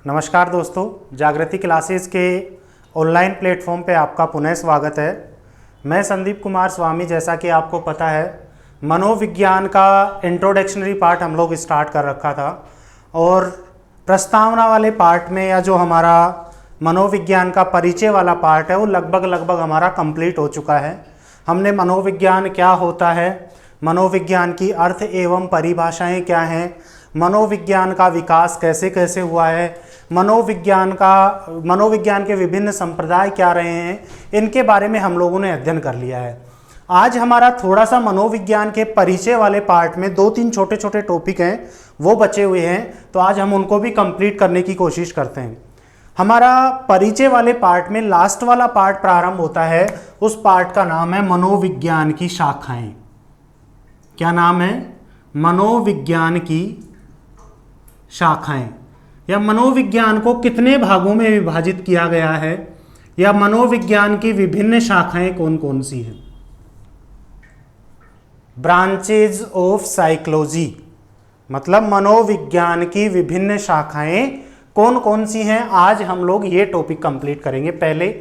नमस्कार दोस्तों, जागृति क्लासेस के ऑनलाइन प्लेटफॉर्म पे आपका पुनः स्वागत है। मैं संदीप कुमार स्वामी। जैसा कि आपको पता है, मनोविज्ञान का इंट्रोडक्शनरी पार्ट हम लोग स्टार्ट कर रखा था और प्रस्तावना वाले पार्ट में या जो हमारा मनोविज्ञान का परिचय वाला पार्ट है वो लगभग हमारा कंप्लीट हो चुका है। हमने मनोविज्ञान क्या होता है, मनोविज्ञान की अर्थ एवं परिभाषाएं क्या हैं, मनोविज्ञान का विकास कैसे कैसे हुआ है, मनोविज्ञान के विभिन्न संप्रदाय क्या रहे हैं, इनके बारे में हम लोगों ने अध्ययन कर लिया है। आज हमारा थोड़ा सा मनोविज्ञान के परिचय वाले पार्ट में 2-3 छोटे छोटे टॉपिक हैं वो बचे हुए हैं, तो आज हम उनको भी कंप्लीट करने की कोशिश करते हैं। हमारा परिचय वाले पार्ट में लास्ट वाला पार्ट प्रारंभ होता है, उस पार्ट का नाम है मनोविज्ञान की शाखाएं। क्या नाम है? मनोविज्ञान की शाखाएं, या मनोविज्ञान को कितने भागों में विभाजित किया गया है, या मनोविज्ञान की विभिन्न शाखाएं कौन कौन सी हैं। ब्रांचेज ऑफ साइकोलॉजी, मतलब मनोविज्ञान की विभिन्न शाखाएं कौन कौन सी हैं। आज हम लोग ये टॉपिक कंप्लीट करेंगे पहले,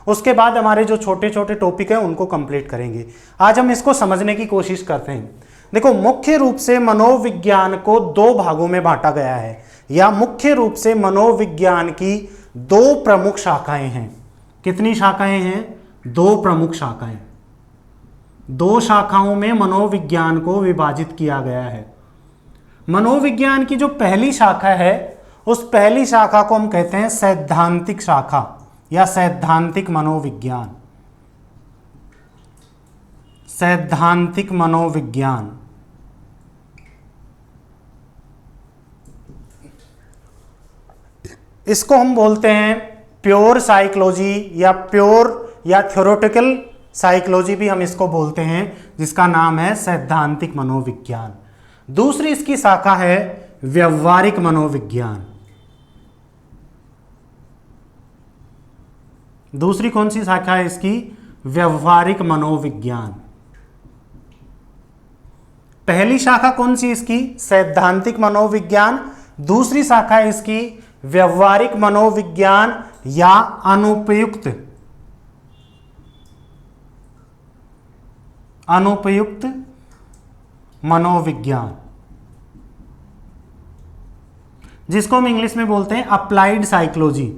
उसके बाद हमारे जो छोटे छोटे टॉपिक हैं उनको कंप्लीट करेंगे। आज हम इसको समझने की कोशिश करते हैं। देखो, मुख्य रूप से मनोविज्ञान को 2 भागों में बांटा गया है, या मुख्य रूप से मनोविज्ञान की 2 प्रमुख शाखाएं हैं। कितनी शाखाएं हैं? 2 प्रमुख शाखाएं। 2 शाखाओं में मनोविज्ञान को विभाजित किया गया है। मनोविज्ञान की जो पहली शाखा है, उस पहली शाखा को हम कहते हैं सैद्धांतिक शाखा या सैद्धांतिक मनोविज्ञान। सैद्धांतिक मनोविज्ञान, इसको हम बोलते हैं प्योर साइकोलॉजी या प्योर या थ्योरेटिकल साइकोलॉजी भी हम इसको बोलते हैं, जिसका नाम है सैद्धांतिक मनोविज्ञान। दूसरी इसकी शाखा है व्यवहारिक मनोविज्ञान। दूसरी कौन सी शाखा है इसकी? व्यवहारिक मनोविज्ञान। पहली शाखा कौन सी इसकी? सैद्धांतिक मनोविज्ञान। दूसरी शाखा है इसकी व्यवहारिक मनोविज्ञान या अनुपयुक्त मनोविज्ञान, जिसको हम इंग्लिश में बोलते हैं अप्लाइड साइकोलॉजी।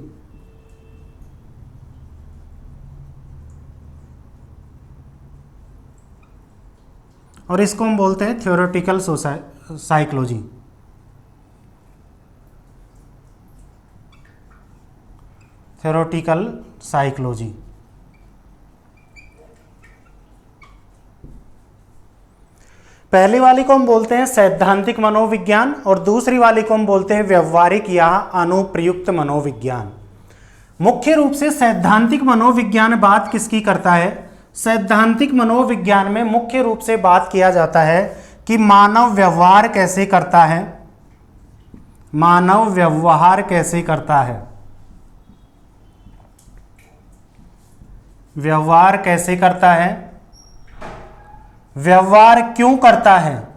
और इसको हम बोलते हैं थ्योरेटिकल साइकोलॉजी। Theoretical psychology. पहली वाली को हम बोलते हैं सैद्धांतिक मनोविज्ञान और दूसरी वाली को हम बोलते हैं व्यवहारिक या अनुप्रयुक्त मनोविज्ञान। मुख्य रूप से सैद्धांतिक मनोविज्ञान बात किसकी करता है? सैद्धांतिक मनोविज्ञान में मुख्य रूप से बात किया जाता है कि मानव व्यवहार कैसे करता है। मानव व्यवहार कैसे करता है, व्यवहार कैसे करता है, व्यवहार क्यों करता है।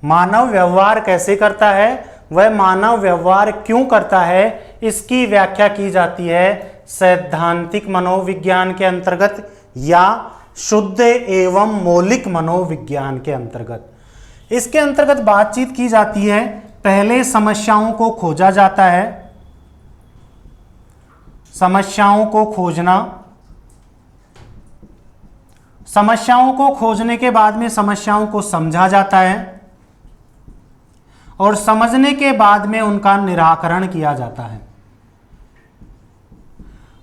मानव व्यवहार कैसे करता है, वह मानव व्यवहार क्यों करता है, इसकी व्याख्या की जाती है सैद्धांतिक मनोविज्ञान के अंतर्गत या शुद्ध एवं मौलिक मनोविज्ञान के अंतर्गत। इसके अंतर्गत बातचीत की जाती है। पहले समस्याओं को खोजा जाता है, समस्याओं को खोजना, समस्याओं को खोजने के बाद में समस्याओं को समझा जाता है और समझने के बाद में उनका निराकरण किया जाता है।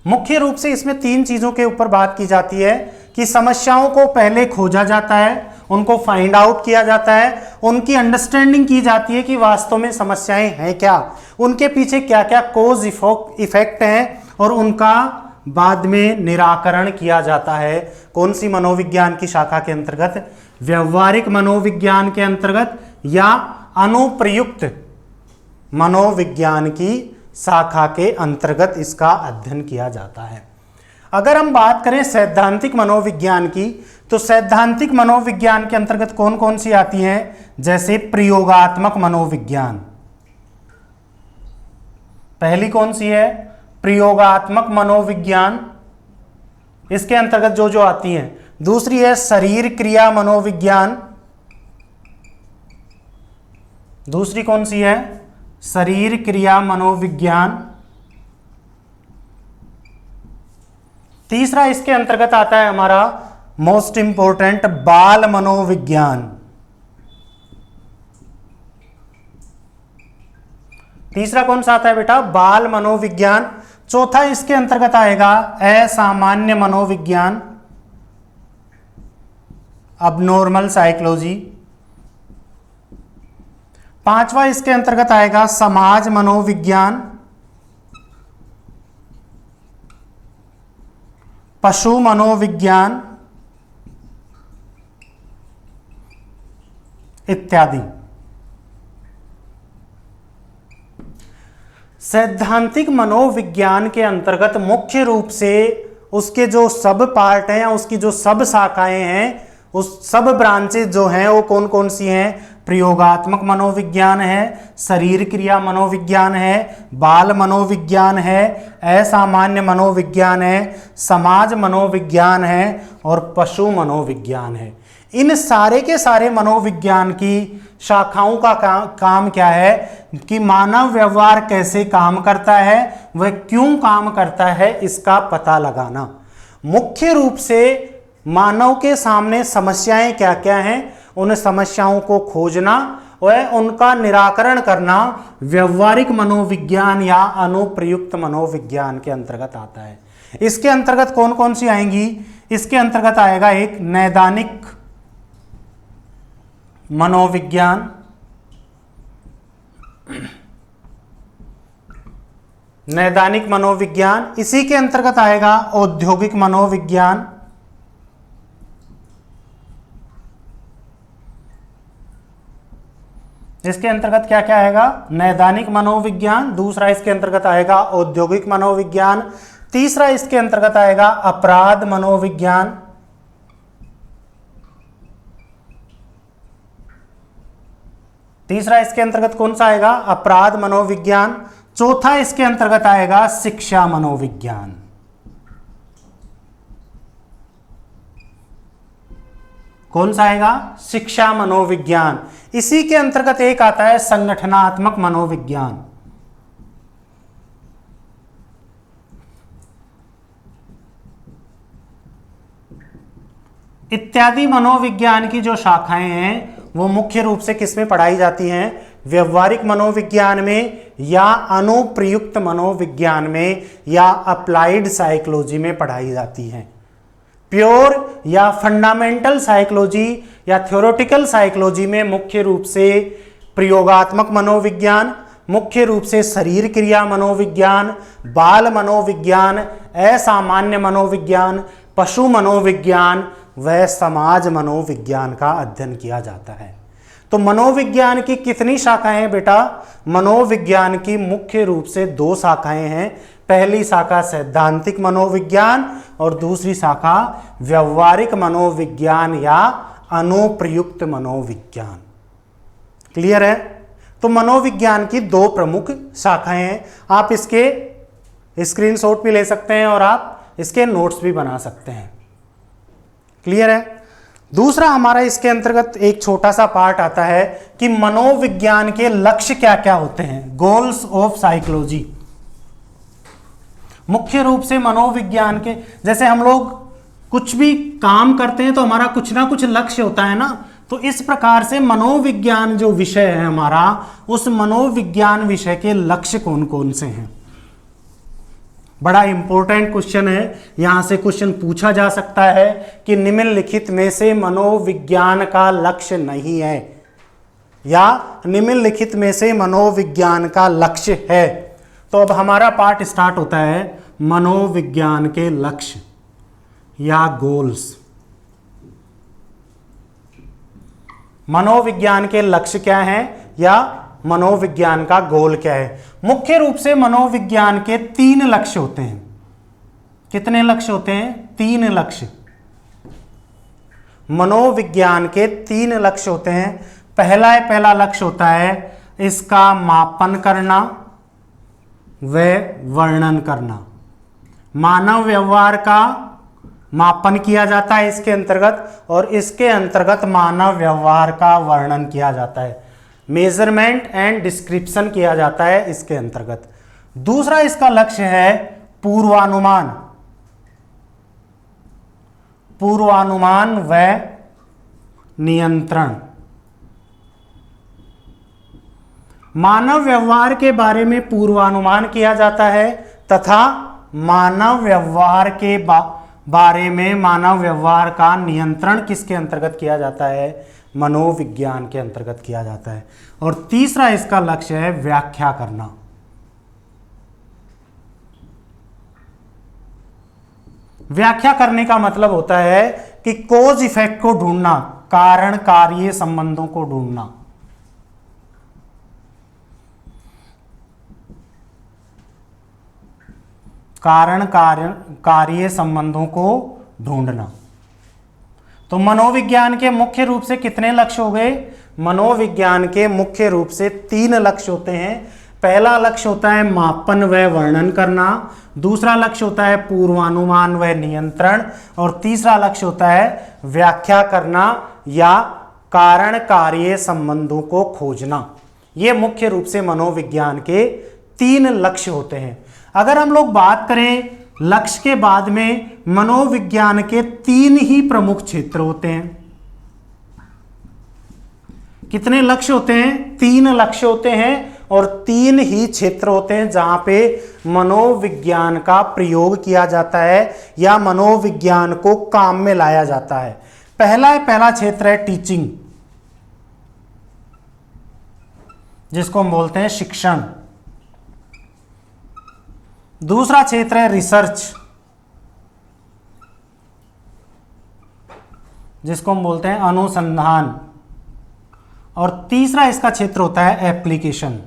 मुख्य रूप से इसमें 3 चीजों के ऊपर बात की जाती है कि समस्याओं को पहले खोजा जाता है, उनको फाइंड आउट किया जाता है, उनकी अंडरस्टैंडिंग की जाती है कि वास्तव में समस्याएं हैं क्या, उनके पीछे क्या क्या कोज इफेक्ट हैं, और उनका बाद में निराकरण किया जाता है। कौन सी मनोविज्ञान की शाखा के अंतर्गत? व्यवहारिक मनोविज्ञान के अंतर्गत या अनुप्रयुक्त मनोविज्ञान की शाखा के अंतर्गत इसका अध्ययन किया जाता है। अगर हम बात करें सैद्धांतिक मनोविज्ञान की, तो सैद्धांतिक मनोविज्ञान के अंतर्गत कौन कौन सी आती हैं? जैसे प्रयोगात्मक मनोविज्ञान, पहली कौन सी है? प्रयोगात्मक मनोविज्ञान, इसके अंतर्गत जो जो आती हैं। दूसरी है शरीर क्रिया मनोविज्ञान, दूसरी कौन सी है? शरीर क्रिया मनोविज्ञान। तीसरा इसके अंतर्गत आता है हमारा मोस्ट इंपॉर्टेंट बाल मनोविज्ञान। तीसरा कौन सा आता है बेटा? बाल मनोविज्ञान। चौथा इसके अंतर्गत आएगा असामान्य मनोविज्ञान, अबनॉर्मल साइकोलॉजी। पांचवा इसके अंतर्गत आएगा समाज मनोविज्ञान, पशु मनोविज्ञान इत्यादि। सैद्धांतिक मनोविज्ञान के अंतर्गत मुख्य रूप से उसके जो सब पार्ट हैं, उसकी जो सब शाखाएं हैं, उस सब ब्रांचेज जो हैं वो कौन कौन सी हैं? प्रयोगात्मक मनोविज्ञान है, शरीर क्रिया मनोविज्ञान है, बाल मनोविज्ञान है, असामान्य मनोविज्ञान है, समाज मनोविज्ञान है और पशु मनोविज्ञान है। इन सारे के सारे मनोविज्ञान की शाखाओं का काम क्या है कि मानव व्यवहार कैसे काम करता है, वह क्यों काम करता है, इसका पता लगाना। मुख्य रूप से मानव के सामने समस्याएं क्या क्या हैं, उन समस्याओं को खोजना और उनका निराकरण करना व्यवहारिक मनोविज्ञान या अनुप्रयुक्त मनोविज्ञान के अंतर्गत आता है। इसके अंतर्गत कौन कौन सी आएंगी? इसके अंतर्गत आएगा एक नैदानिक मनोविज्ञान, नैदानिक मनोविज्ञान। इसी के अंतर्गत आएगा औद्योगिक मनोविज्ञान, इसके अंतर्गत क्या क्या आएगा? नैदानिक मनोविज्ञान। दूसरा इसके अंतर्गत आएगा औद्योगिक मनोविज्ञान। तीसरा इसके अंतर्गत आएगा अपराध मनोविज्ञान। तीसरा इसके अंतर्गत कौन सा आएगा? अपराध मनोविज्ञान। चौथा इसके अंतर्गत आएगा शिक्षा मनोविज्ञान। कौन सा आएगा? शिक्षा मनोविज्ञान। इसी के अंतर्गत एक आता है संगठनात्मक मनोविज्ञान। इत्यादि मनोविज्ञान की जो शाखाएं हैं वो मुख्य रूप से किसमें पढ़ाई जाती हैं? व्यवहारिक मनोविज्ञान में या अनुप्रयुक्त मनोविज्ञान में या अप्लाइड साइकोलॉजी में पढ़ाई जाती हैं। प्योर या फंडामेंटल साइकोलॉजी या थ्योरेटिकल साइकोलॉजी में मुख्य रूप से प्रयोगात्मक मनोविज्ञान, मुख्य रूप से शरीर क्रिया मनोविज्ञान, बाल मनोविज्ञान, असामान्य मनोविज्ञान, पशु मनोविज्ञान व समाज मनोविज्ञान का अध्ययन किया जाता है। तो मनोविज्ञान की कितनी शाखाएं हैं बेटा? मनोविज्ञान की मुख्य रूप से 2 शाखाएं हैं। पहली शाखा सैद्धांतिक मनोविज्ञान और दूसरी शाखा व्यवहारिक मनोविज्ञान या अनुप्रयुक्त मनोविज्ञान। क्लियर है? तो मनोविज्ञान की 2 प्रमुख शाखाएं हैं। आप इसके स्क्रीनशॉट भी ले सकते हैं और आप इसके नोट्स भी बना सकते हैं। क्लियर है? दूसरा हमारा इसके अंतर्गत एक छोटा सा पार्ट आता है कि मनोविज्ञान के लक्ष्य क्या क्या होते हैं। Goals of psychology. मुख्य रूप से मनोविज्ञान के, जैसे हम लोग कुछ भी काम करते हैं तो हमारा कुछ ना कुछ लक्ष्य होता है ना, तो इस प्रकार से मनोविज्ञान जो विषय है हमारा, उस मनोविज्ञान विषय के लक्ष्य कौन कौन से हैं। बड़ा इंपॉर्टेंट क्वेश्चन है, यहां से क्वेश्चन पूछा जा सकता है कि निम्नलिखित में से मनोविज्ञान का लक्ष्य नहीं है या निम्नलिखित में से मनोविज्ञान का लक्ष्य है। तो अब हमारा पार्ट स्टार्ट होता है मनोविज्ञान के लक्ष्य या गोल्स। मनोविज्ञान के लक्ष्य क्या हैं या मनोविज्ञान का गोल क्या है। मुख्य रूप से मनोविज्ञान के 3 लक्ष्य होते हैं। कितने लक्ष्य होते हैं? 3 लक्ष्य। मनोविज्ञान के 3 लक्ष्य होते हैं। पहला लक्ष्य होता है इसका मापन करना, व वर्णन करना। मानव व्यवहार का मापन किया जाता है इसके अंतर्गत, और इसके अंतर्गत मानव व्यवहार का वर्णन किया जाता है, मेजरमेंट एंड डिस्क्रिप्शन किया जाता है इसके अंतर्गत। दूसरा इसका लक्ष्य है पूर्वानुमान, पूर्वानुमान व नियंत्रण। मानव व्यवहार के बारे में पूर्वानुमान किया जाता है तथा मानव व्यवहार के बारे में मानव व्यवहार का नियंत्रण किसके अंतर्गत किया जाता है? मनोविज्ञान के अंतर्गत किया जाता है। और तीसरा इसका लक्ष्य है व्याख्या करना। व्याख्या करने का मतलब होता है कि कोज इफेक्ट को ढूंढना, कारण कार्य संबंधों को ढूंढना। कारण कार्य संबंधों को ढूंढना। तो मनोविज्ञान के मुख्य रूप से कितने लक्ष्य हो गए? मनोविज्ञान के मुख्य रूप से 3 लक्ष्य होते हैं। पहला लक्ष्य होता है मापन व वर्णन करना, दूसरा लक्ष्य होता है पूर्वानुमान व नियंत्रण, और तीसरा लक्ष्य होता है व्याख्या करना या कारण कार्य संबंधों को खोजना। ये मुख्य रूप से मनोविज्ञान के 3 लक्ष्य होते हैं। अगर हम लोग बात करें लक्ष्य के बाद में, मनोविज्ञान के 3 ही प्रमुख क्षेत्र होते हैं। कितने लक्ष्य होते हैं? 3 लक्ष्य होते हैं और 3 ही क्षेत्र होते हैं जहां पे मनोविज्ञान का प्रयोग किया जाता है या मनोविज्ञान को काम में लाया जाता है। पहला क्षेत्र है टीचिंग, जिसको हम बोलते हैं शिक्षण। दूसरा क्षेत्र है रिसर्च, जिसको हम बोलते हैं अनुसंधान, और तीसरा इसका क्षेत्र होता है एप्लीकेशन,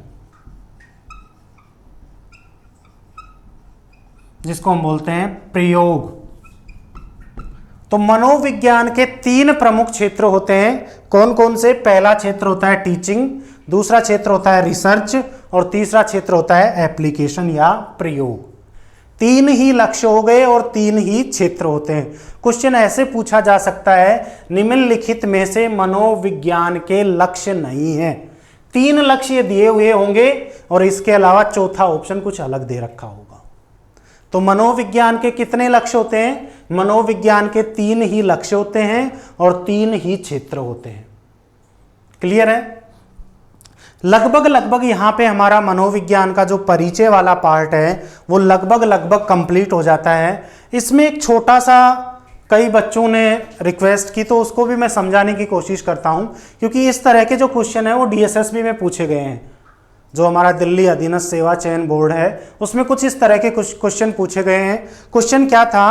जिसको हम बोलते हैं प्रयोग। तो मनोविज्ञान के 3 प्रमुख क्षेत्र होते हैं। कौन कौन से? पहला क्षेत्र होता है टीचिंग, दूसरा क्षेत्र होता है रिसर्च, और तीसरा क्षेत्र होता है एप्लीकेशन या प्रयोग। 3 ही लक्ष्य हो गए और 3 ही क्षेत्र होते हैं। क्वेश्चन ऐसे पूछा जा सकता है, निम्नलिखित में से मनोविज्ञान के लक्ष्य नहीं है। 3 लक्ष्य दिए हुए होंगे और इसके अलावा चौथा ऑप्शन कुछ अलग दे रखा होगा। तो मनोविज्ञान के कितने लक्ष्य होते हैं? मनोविज्ञान के 3 ही लक्ष्य होते हैं और 3 ही क्षेत्र होते हैं। क्लियर है? लगभग यहां पे हमारा मनोविज्ञान का जो परिचय वाला पार्ट है वो लगभग कंप्लीट हो जाता है। इसमें एक छोटा सा कई बच्चों ने रिक्वेस्ट की, तो उसको भी मैं समझाने की कोशिश करता हूं, क्योंकि इस तरह के जो क्वेश्चन है वो डीएसएसबी में पूछे गए हैं। जो हमारा दिल्ली अधीनस्थ सेवा चयन बोर्ड है उसमें कुछ इस तरह के कुछ क्वेश्चन पूछे गए हैं। क्वेश्चन क्या था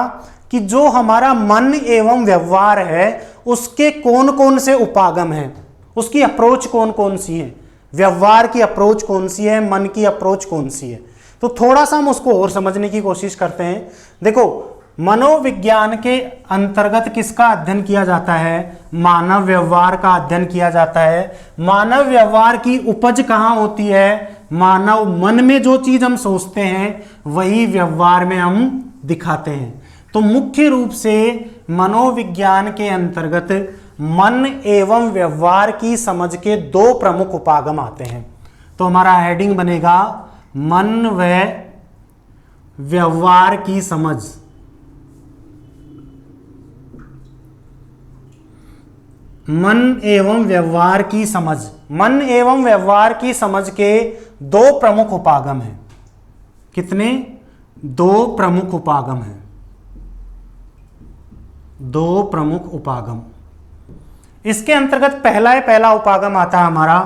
कि जो हमारा मन एवं व्यवहार है उसके कौन कौन से उपागम हैं, उसकी अप्रोच कौन कौन सी है, व्यवहार की अप्रोच कौन सी है, मन की अप्रोच कौन सी है। तो थोड़ा सा हम उसको और समझने की कोशिश करते हैं। देखो, मनोविज्ञान के अंतर्गत किसका अध्ययन किया जाता है? मानव व्यवहार का अध्ययन किया जाता है। मानव व्यवहार की उपज कहाँ होती है? मानव मन में जो चीज हम सोचते हैं वही व्यवहार में हम दिखाते हैं। तो मुख्य रूप से मनोविज्ञान के अंतर्गत मन एवं व्यवहार की समझ के 2 प्रमुख उपागम आते हैं। तो हमारा हेडिंग बनेगा मन व व्यवहार की समझ। मन एवं व्यवहार की समझ। मन एवं व्यवहार की समझ के 2 प्रमुख उपागम हैं। कितने? 2 प्रमुख उपागम हैं। 2 प्रमुख उपागम। इसके अंतर्गत पहला उपागम आता है हमारा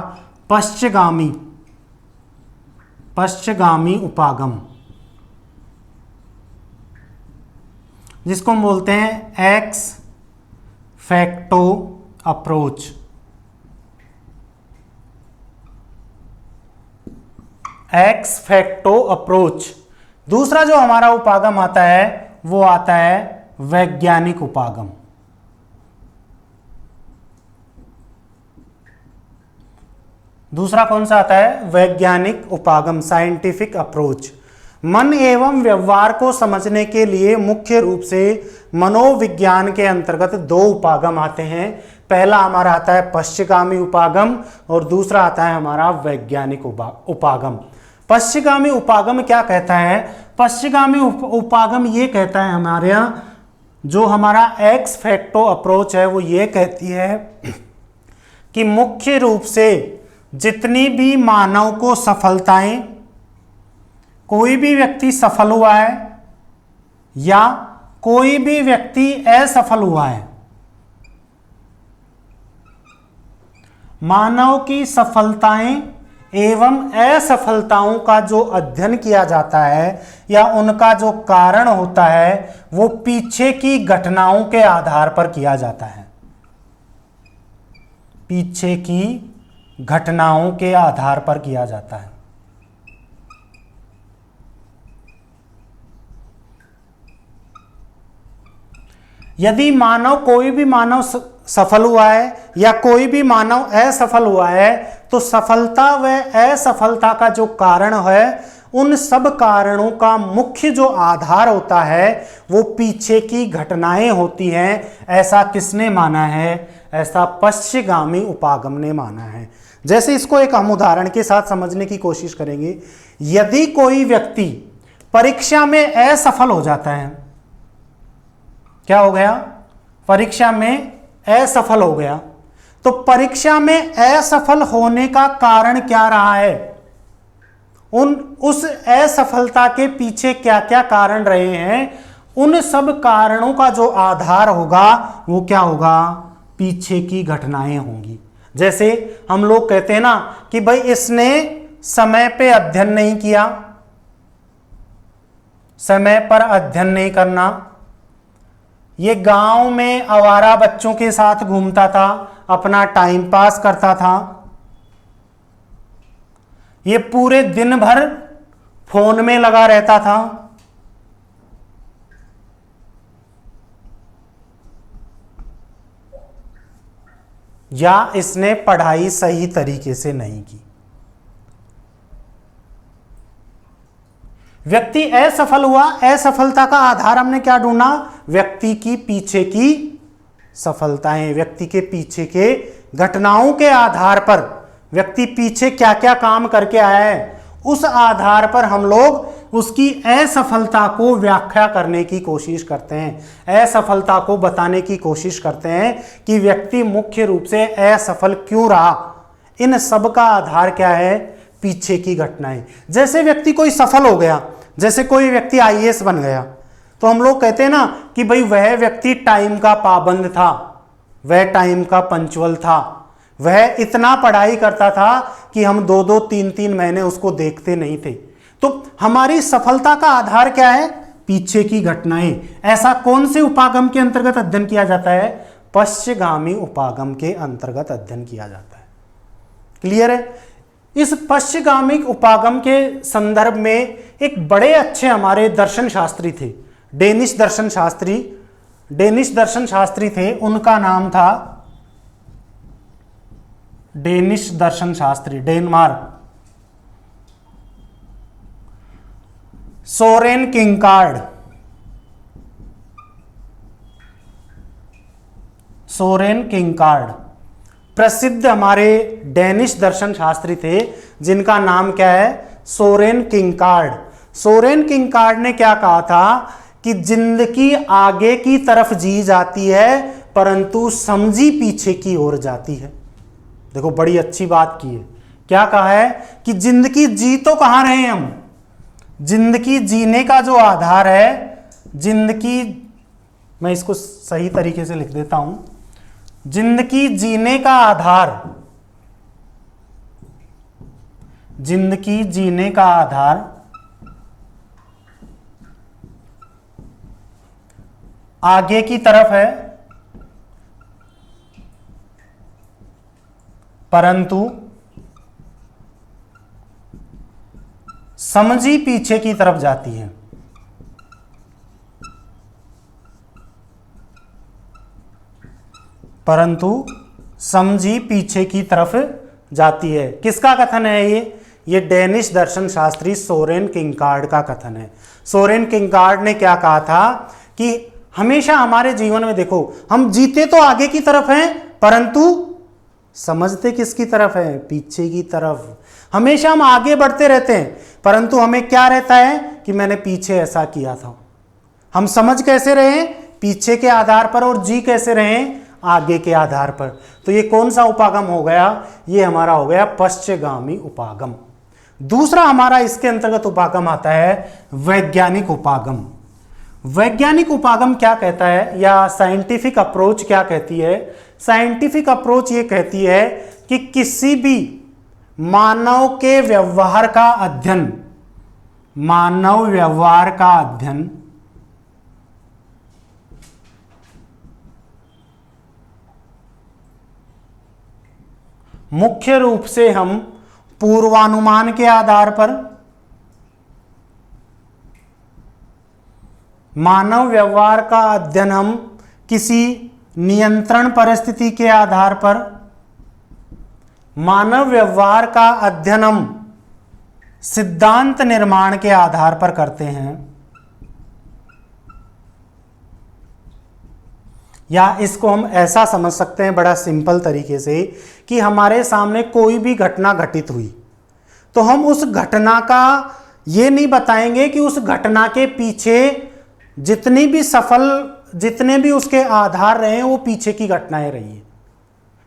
पश्चगामी उपागम, जिसको हम बोलते हैं x facto approach. X facto approach. दूसरा जो हमारा उपागम आता है वो आता है वैज्ञानिक उपागम। दूसरा कौन सा आता है? वैज्ञानिक उपागम, साइंटिफिक अप्रोच। मन एवं व्यवहार को समझने के लिए मुख्य रूप से मनोविज्ञान के अंतर्गत दो उपागम आते हैं। पहला हमारा आता है पश्चिमगामी उपागम और दूसरा आता है हमारा वैज्ञानिक उपागम। पश्चिमगामी उपागम क्या कहता है? पश्चिमगामी उपागम ये कहता है, हमारे यहाँ जो हमारा एक्स फैक्टो अप्रोच है वो ये कहती है कि मुख्य रूप से जितनी भी मानव को सफलताएं, कोई भी व्यक्ति सफल हुआ है या कोई भी व्यक्ति असफल हुआ है, मानव की सफलताएं एवं असफलताओं का जो अध्ययन किया जाता है या उनका जो कारण होता है वो पीछे की घटनाओं के आधार पर किया जाता है। पीछे की घटनाओं के आधार पर किया जाता है। यदि कोई भी मानव सफल हुआ है या कोई भी मानव असफल हुआ है तो सफलता व असफलता का जो कारण है, उन सब कारणों का मुख्य जो आधार होता है वो पीछे की घटनाएं होती हैं। ऐसा किसने माना है? ऐसा पश्चिमगामी उपागम ने माना है। जैसे इसको एक हम उदाहरण के साथ समझने की कोशिश करेंगे। यदि कोई व्यक्ति परीक्षा में असफल हो जाता है, क्या हो गया? परीक्षा में असफल हो गया, तो परीक्षा में असफल होने का कारण क्या रहा है? उस असफलता के पीछे क्या क्या कारण रहे हैं, उन सब कारणों का जो आधार होगा वो क्या होगा? पीछे की घटनाएं होंगी। जैसे हम लोग कहते हैं ना कि भाई इसने समय पे अध्ययन नहीं किया, समय पर अध्ययन नहीं करना, ये गांव में आवारा बच्चों के साथ घूमता था, अपना टाइम पास करता था, ये पूरे दिन भर फोन में लगा रहता था, या इसने पढ़ाई सही तरीके से नहीं की। व्यक्ति असफल हुआ, असफलता का आधार हमने क्या ढूंढा? व्यक्ति की पीछे की सफलताएं, व्यक्ति के पीछे के घटनाओं के आधार पर, व्यक्ति पीछे क्या क्या काम करके आया है, उस आधार पर हम लोग उसकी असफलता को व्याख्या करने की कोशिश करते हैं, असफलता को बताने की कोशिश करते हैं कि व्यक्ति मुख्य रूप से असफल क्यों रहा। इन सब का आधार क्या है? पीछे की घटनाएं। जैसे व्यक्ति कोई सफल हो गया, जैसे कोई व्यक्ति आईएएस बन गया, तो हम लोग कहते हैं ना कि भाई वह व्यक्ति टाइम का पाबंद था, वह टाइम का पंचुअल था, वह इतना पढ़ाई करता था कि हम 2-2, 3-3 महीने उसको देखते नहीं थे। तो हमारी सफलता का आधार क्या है? पीछे की घटनाएं। ऐसा कौन से उपागम के अंतर्गत अध्ययन किया जाता है? पश्चिमगामी उपागम के अंतर्गत अध्ययन किया जाता है। क्लियर है? इस पश्चिमगामी उपागम के संदर्भ में एक बड़े अच्छे हमारे दर्शन शास्त्री थे, डेनिश दर्शन शास्त्री थे, उनका नाम था डेनिश दर्शन शास्त्री, डेनमार्क, सोरेन किंकार्ड प्रसिद्ध हमारे डेनिश दर्शन शास्त्री थे, जिनका नाम क्या है? सोरेन किंकार्ड। सोरेन किंकार्ड ने क्या कहा था कि जिंदगी आगे की तरफ जी जाती है परंतु समझी पीछे की ओर जाती है। देखो बड़ी अच्छी बात की है। क्या कहा है कि जिंदगी जी तो कहाँ रहे हैं हम? जिंदगी जीने का जो आधार है, जिंदगी, मैं इसको सही तरीके से लिख देता हूं, जिंदगी जीने का आधार, जिंदगी जीने का आधार आगे की तरफ है परंतु समझी पीछे की तरफ जाती है। परंतु समझी पीछे की तरफ जाती है। किसका कथन है ये? ये डेनिश दर्शन शास्त्री सोरेन किंकार्ड का कथन है। सोरेन किंकार्ड ने क्या कहा था कि हमेशा हमारे जीवन में देखो, हम जीते तो आगे की तरफ हैं, परंतु समझते किसकी तरफ है? पीछे की तरफ। हमेशा हम आगे बढ़ते रहते हैं, परंतु हमें क्या रहता है कि मैंने पीछे ऐसा किया था। हम समझ कैसे रहे? पीछे के आधार पर, और जी कैसे रहे? आगे के आधार पर। तो ये कौन सा उपागम हो गया? ये हमारा हो गया पश्चगामी उपागम। दूसरा हमारा इसके अंतर्गत उपागम आता है वैज्ञानिक उपागम। वैज्ञानिक उपागम क्या कहता है, या साइंटिफिक अप्रोच क्या कहती है? साइंटिफिक अप्रोच ये कहती है कि किसी भी मानव के व्यवहार का अध्ययन, मानव व्यवहार का अध्ययन मुख्य रूप से हम पूर्वानुमान के आधार पर, मानव व्यवहार का अध्ययन हम किसी नियंत्रण परिस्थिति के आधार पर, मानव व्यवहार का अध्ययन हम सिद्धांत निर्माण के आधार पर करते हैं, या इसको हम ऐसा समझ सकते हैं बड़ा सिंपल तरीके से कि हमारे सामने कोई भी घटना घटित हुई तो हम उस घटना का ये नहीं बताएंगे कि उस घटना के पीछे जितनी भी जितने भी उसके आधार रहे वो पीछे की घटनाएं रही हैं,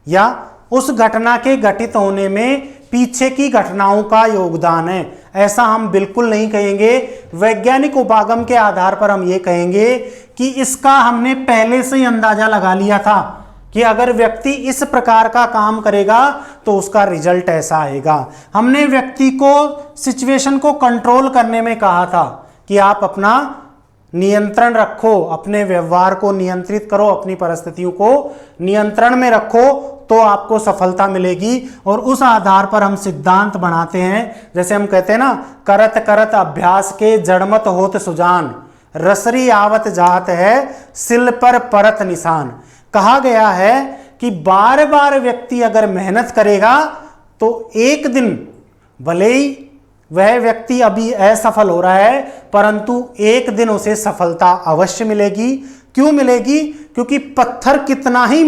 या उस घटना के घटित होने में पीछे की घटनाओं का योगदान है, ऐसा हम बिल्कुल नहीं कहेंगे। वैज्ञानिक उपागम के आधार पर हम ये कहेंगे कि इसका हमने पहले से ही अंदाजा लगा लिया था कि अगर व्यक्ति इस प्रकार का काम करेगा तो उसका रिजल्ट ऐसा आएगा। हमने व्यक्ति को सिचुएशन को कंट्रोल करने में कहा था कि आप अपना नियंत्रण रखो, अपने व्यवहार को नियंत्रित करो, अपनी परिस्थितियों को नियंत्रण में रखो, तो आपको सफलता मिलेगी। और उस आधार पर हम सिद्धांत बनाते हैं। जैसे हम कहते हैं ना, करत करत अभ्यास के जड़मत होत सुजान, रसरी आवत जात है सिल पर परत निशान। कहा गया है कि बार बार व्यक्ति अगर मेहनत करेगा तो एक दिन, भले ही वह व्यक्ति अभी असफल हो रहा है, परंतु एक दिन उसे सफलता अवश्य मिलेगी। क्यों मिलेगी? क्योंकि पत्थर कितना ही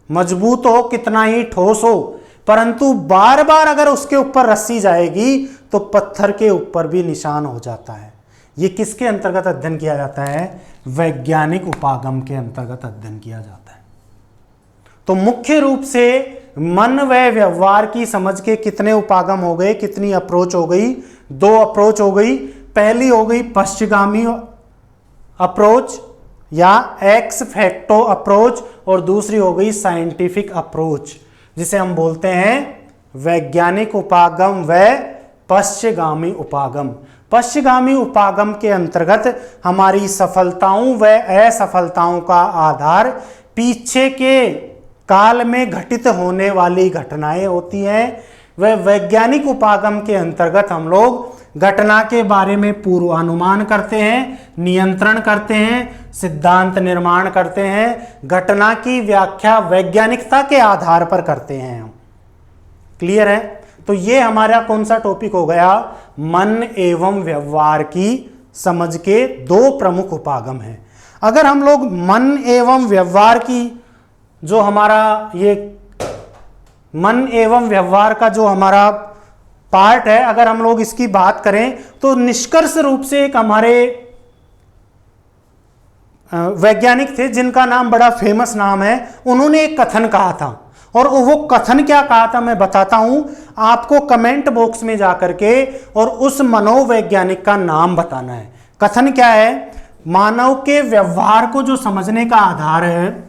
मजबूत हो, कितना ही ठोस हो, परंतु बार बार अगर उसके ऊपर रस्सी जाएगी तो पत्थर के ऊपर भी निशान हो जाता है। ये किसके अंतर्गत अध्ययन किया जाता है? वैज्ञानिक उपागम के अंतर्गत अध्ययन किया जाता है। तो मुख्य रूप से मन व व्यवहार की समझ के कितने उपागम हो गए, कितनी अप्रोच हो गई? 2 अप्रोच हो गई। पहली हो गई पश्चगामी अप्रोच या एक्स फैक्टो अप्रोच, और दूसरी हो गई साइंटिफिक अप्रोच, जिसे हम बोलते हैं वैज्ञानिक उपागम व पश्चगामी उपागम। पश्चगामी उपागम के अंतर्गत हमारी सफलताओं व असफलताओं का आधार पीछे के काल में घटित होने वाली घटनाएं होती हैं। वह वैज्ञानिक उपागम के अंतर्गत हम लोग घटना के बारे में पूर्वानुमान करते हैं, नियंत्रण करते हैं, सिद्धांत निर्माण करते हैं, घटना की व्याख्या वैज्ञानिकता के आधार पर करते हैं हम। क्लियर है? तो ये हमारा कौन सा टॉपिक हो गया? मन एवं व्यवहार की समझ के 2 प्रमुख उपागम हैं। अगर हम लोग मन एवं व्यवहार की जो हमारा ये मन एवं व्यवहार का जो हमारा पार्ट है, अगर हम लोग इसकी बात करें तो निष्कर्ष रूप से एक हमारे वैज्ञानिक थे जिनका नाम बड़ा फेमस नाम है, उन्होंने एक कथन कहा था। और वो कथन क्या कहा था मैं बताता हूं आपको, कमेंट बॉक्स में जाकर के और उस मनोवैज्ञानिक का नाम बताना है। कथन क्या है? मानव के व्यवहार को जो समझने का आधार है,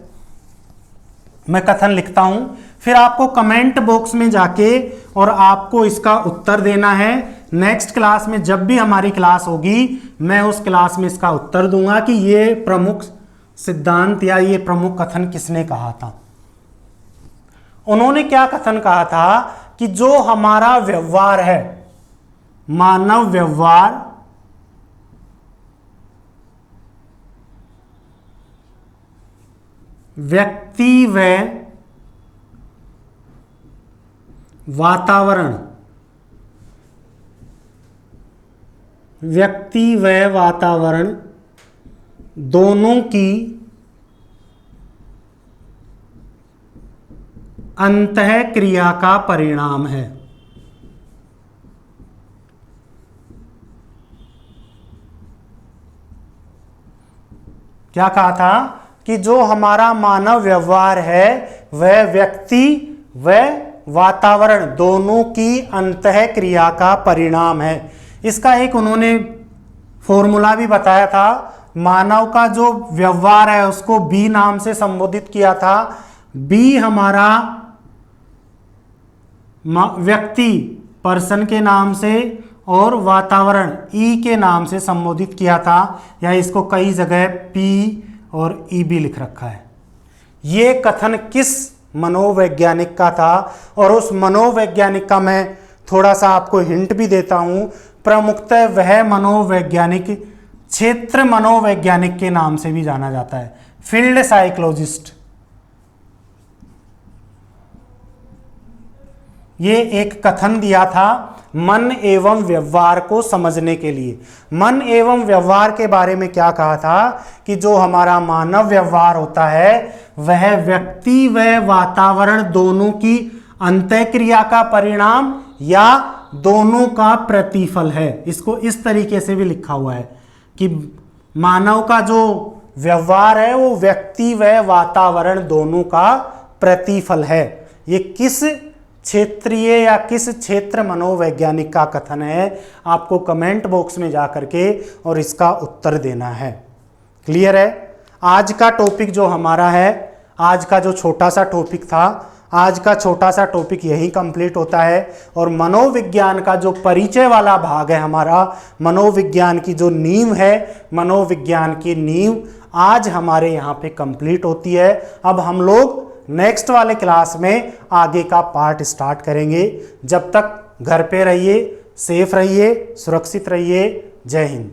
मैं कथन लिखता हूं, फिर आपको कमेंट बॉक्स में जाके और आपको इसका उत्तर देना है। नेक्स्ट क्लास में जब भी हमारी क्लास होगी, मैं उस क्लास में इसका उत्तर दूंगा कि ये प्रमुख सिद्धांत या ये प्रमुख कथन किसने कहा था। उन्होंने क्या कथन कहा था कि जो हमारा व्यवहार है, मानव व्यवहार, व्यक्ति व वातावरण व्यक्ति व वातावरण दोनों की अंतःक्रिया का परिणाम है। क्या कहा था कि जो हमारा मानव व्यवहार है वह व्यक्ति व वातावरण दोनों की अंतःक्रिया का परिणाम है। इसका एक उन्होंने फॉर्मूला भी बताया था। मानव का जो व्यवहार है उसको बी नाम से संबोधित किया था। बी हमारा व्यक्ति पर्सन के नाम से और वातावरण ई के नाम से संबोधित किया था, या इसको कई जगह पी और ई भी लिख रखा है। ये कथन किस मनोवैज्ञानिक का था, और उस मनोवैज्ञानिक का मैं थोड़ा सा आपको हिंट भी देता हूं। प्रमुखतः वह मनोवैज्ञानिक क्षेत्र मनोवैज्ञानिक के नाम से भी जाना जाता है, फील्ड साइकोलॉजिस्ट। ये एक कथन दिया था मन एवं व्यवहार को समझने के लिए। मन एवं व्यवहार के बारे में क्या कहा था कि जो हमारा मानव व्यवहार होता है वह व्यक्ति व वातावरण दोनों की अंतःक्रिया का परिणाम या दोनों का प्रतिफल है। इसको इस तरीके से भी लिखा हुआ है कि मानव का जो व्यवहार है वो व्यक्ति व वातावरण दोनों का प्रतिफल है। ये किस क्षेत्रीय या किस क्षेत्र मनोवैज्ञानिक का कथन है, आपको कमेंट बॉक्स में जा करके और इसका उत्तर देना है। क्लियर है? आज का टॉपिक जो हमारा है, आज का जो छोटा सा टॉपिक था, आज का छोटा सा टॉपिक यही कंप्लीट होता है। और मनोविज्ञान का जो परिचय वाला भाग है हमारा, मनोविज्ञान की जो नींव है, मनोविज्ञान की नींव आज हमारे यहाँ पे कंप्लीट होती है। अब हम लोग नेक्स्ट वाले क्लास में आगे का पार्ट स्टार्ट करेंगे। जब तक घर पे रहिए, सेफ रहिए, सुरक्षित रहिए। जय हिंद।